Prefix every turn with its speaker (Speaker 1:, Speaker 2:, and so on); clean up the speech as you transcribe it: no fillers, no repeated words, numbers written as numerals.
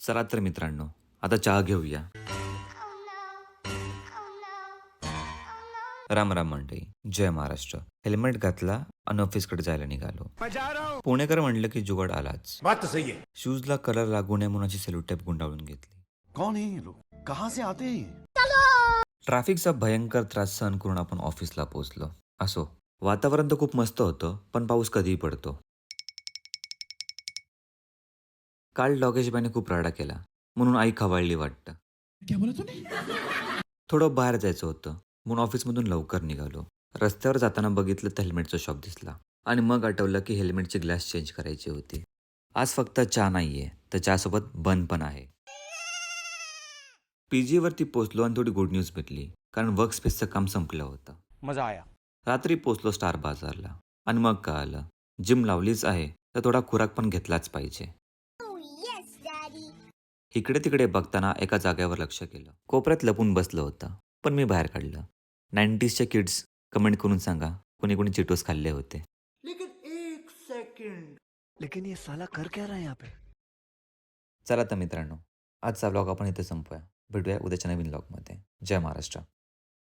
Speaker 1: चला तर मित्रांनो, आता चहा घेऊया. राम राम मंडळी. जय महाराष्ट्र. हेल्मेट घातला आणि ऑफिसकडे जायला निघालो. पुणेकर म्हणलं की जुगाड आलाच.
Speaker 2: बात तो सही है.
Speaker 1: शूजला कलर लागू नये म्हणून अशी सेल्युट टेप गुंडाळून घेतली.
Speaker 2: कौन है ये लोग? कहाँ से आते हैं ये?
Speaker 1: ट्रॅफिकचा भयंकर त्रास सहन करून आपण ऑफिसला पोहोचलो. असो, वातावरण तर खूप मस्त होतं, पण पाऊस कधीही पडतो. काल डॉगेशबाईने खूप राडा केला, म्हणून आई खवळली वाटतं. थोडं बाहेर जायचं होतं, म्हणून ऑफिसमधून लवकर निघालो. रस्त्यावर जाताना बघितलं तर हेल्मेटचा शॉप दिसला आणि मग आठवलं की हेल्मेटची ग्लास चेंज करायची होती. आज फक्त चहा नाहीये, तर चहासोबत बन पण आहे. पीजीवरती पोचलो आणि थोडी गुड न्यूज भेटली, कारण वर्क स्पेसचं काम संपलं होतं.
Speaker 2: मजा आया.
Speaker 1: रात्री पोचलो स्टार बाजारला आणि मग कळालं, जिम लावलीच आहे तर थोडा खुराक पण घेतलाच पाहिजे. इकडे तिकडे बघताना एका जागेवर लक्ष केलं. कोपऱ्यात लपून बसलं होतं, पण मी बाहेर काढलं. 90sच्या किड्स कमेंट करून सांगा, कोणी कोणी चिटोस खाल्ले होते.
Speaker 2: लेकिन ये साला कर क्या रहा है यहाँ पे?
Speaker 1: चला तर मित्रांनो, आजचा व्लॉग आपण इथे संपूया. भेटूया उद्याच्या नवीन व्लॉगमध्ये. जय महाराष्ट्र.